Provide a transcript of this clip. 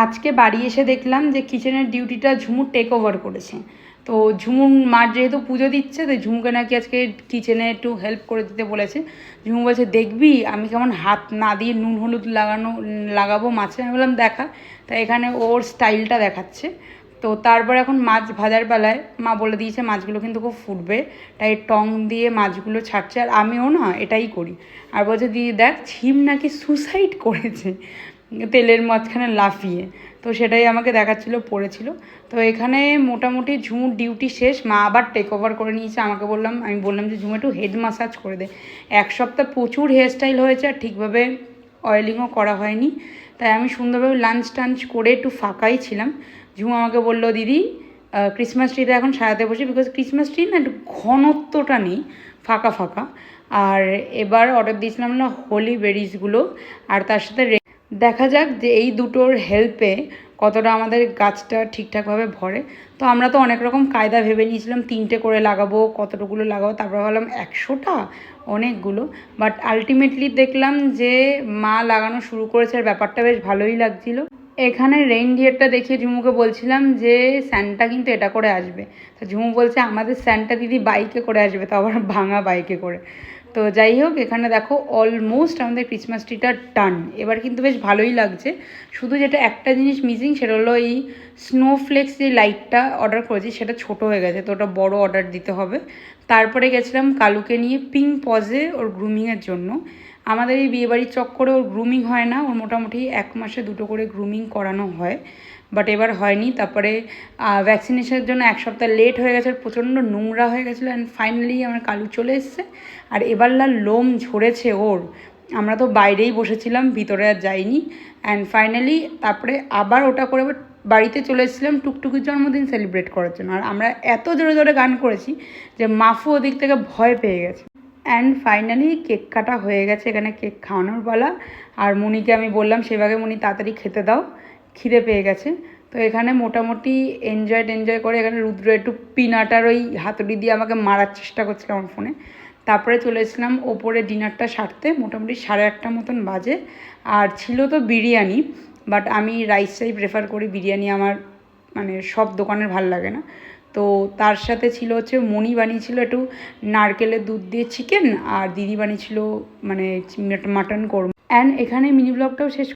আজকে বাড়ি এসে দেখলাম যে কিচেনের ডিউটিটা ঝুমু টেক ওভার করেছে। তো ঝুমুর মার যেহেতু পুজো দিচ্ছে, তো ঝুমুকে নাকি আজকে কিচেনে একটু হেল্প করে দিতে বলেছে। ঝুমু বলছে দেখবি আমি কেমন হাত না দিয়ে নুন হলুদ লাগাবো মাছে। আমি বললাম দেখা। তা এখানে ওর স্টাইলটা দেখাচ্ছে। তো তারপর এখন মাছ ভাজার বেলায় মা বলে দিয়েছে মাছগুলো কিন্তু খুব ফুটবে, তাই টং দিয়ে মাছগুলো ছাড়ছে। আর আমিও না এটাই করি। আর বলছে দিদি দেখ ঝিম নাকি সুসাইড করেছে তেলের মাঝখানে লাফিয়ে। তো সেটাই আমাকে দেখাচ্ছিল, পড়েছিল। তো এখানে মোটামুটি ঝুমুর ডিউটি শেষ, মা আবার টেক ওভার করে নিয়েছে। আমি বললাম যে ঝুমু একটু হেড মাসাজ করে দে। এক সপ্তাহ প্রচুর হেয়ারস্টাইল হয়েছে আর ঠিকভাবে অয়েলিংও করা হয়নি, তাই আমি সুন্দরভাবে লাঞ্চ টাঞ্চ করে একটু ফাঁকাই ছিলাম। ঝুমু আমাকে বললো দিদি ক্রিসমাস ট্রিতে এখন সাজাতে বসি, বিকজ ক্রিসমাস ট্রি না একটু ঘনত্বটা নেই, ফাঁকা ফাঁকা। আর এবার অর্ডার দিয়েছিলাম না হোলি বেরিজগুলো, আর তার সাথে দেখা যাক যে এই দুটোর হেল্পে কতটা আমাদের গাছটা ঠিকঠাকভাবে ভরে। তো আমরা তো অনেক রকম কায়দা ভেবে নিয়েছিলাম, 3টে করে লাগাবো, কতটুকুলো লাগাবো, তারপর ভাবলাম 100টা অনেকগুলো। বাট আলটিমেটলি দেখলাম যে মা লাগানো শুরু করেছে আর ব্যাপারটা বেশ ভালোই লাগছিলো। এখানে রেইনডিয়ারটা দেখিয়ে ঝুমুকে বলছিলাম যে স্যান্টা কিন্তু এটা করে আসবে। তো ঝুমু বলছে আমাদের স্যান্টা দিদি বাইকে করে আসবে, তো আবার ভাঙা বাইকে করে। তো যাই হোক, এখানে দেখো অলমোস্ট আমাদের ক্রিসমাস ট্রিটা ডান। এবার কিন্তু বেশ ভালোই লাগছে। শুধু যেটা একটা জিনিস মিসিং, সেটা হলো এই স্নোফ্লেক্স যে লাইটটা অর্ডার করেছি সেটা ছোট হয়ে গেছে, তো ওটা বড় অর্ডার দিতে হবে। তারপরে গেছিলাম কালুকে নিয়ে পিঙ্ক পজে ওর গ্রুমিংয়ের জন্য। আমাদের এই বিয়েবাড়ির চক্করে ওর গ্রুমিং হয় না, ওর মোটামুটি 1 মাসে 2টো করে গ্রুমিং করানো হয়, বাট এবার হয়নি। তারপরে ভ্যাকসিনেশনের জন্য 1 সপ্তাহ লেট হয়ে গেছে, প্রচণ্ড নোংরা হয়ে গেছিলো। অ্যান্ড ফাইনালি আমার কালু চলে এসছে। আর এবারলার লোম ঝরেছে ওর, আমরা তো বাইরেই বসেছিলাম, ভিতরে আর যাইনি। অ্যান্ড ফাইনালি তারপরে আবার ওটা করে বাড়িতে চলে এসেছিলাম টুকটুকির জন্মদিন সেলিব্রেট করার জন্য। আর আমরা এত জোরে জোরে গান করেছি যে মাফু ওদিক থেকে ভয় পেয়ে গেছে। অ্যান্ড ফাইনালি কেক কাটা হয়ে গেছে, এখানে কেক খাওয়ানোর পালা। আর মনিকে আমি বললাম সেভাবে মনি তাড়াতাড়ি খেতে দাও, খিদে পেয়ে গেছে। তো এখানে মোটামুটি এনজয় করে এখানে রুদ্র একটু পিনাটার ওই হাতুড়ি দিয়ে আমাকে মারার চেষ্টা করছিল আমার ফোনে। তারপরে চলে এসেছিলাম ওপরে ডিনারটা সারতে, মোটামুটি 8:30 মতন বাজে। আর ছিল তো বিরিয়ানি, বাট আমি রাইসটাই প্রেফার করি, বিরিয়ানি আমার মানে সব দোকানের ভাল লাগে না। তো তার সাথে ছিল হচ্ছে মনি বানিয়েছিল একটু নারকেলের দুধ দিয়ে চিকেন, আর দিদি বানিয়েছিল মানে মাটন কোরমা। অ্যান্ড এখানে মিনি ব্লগটাও শেষ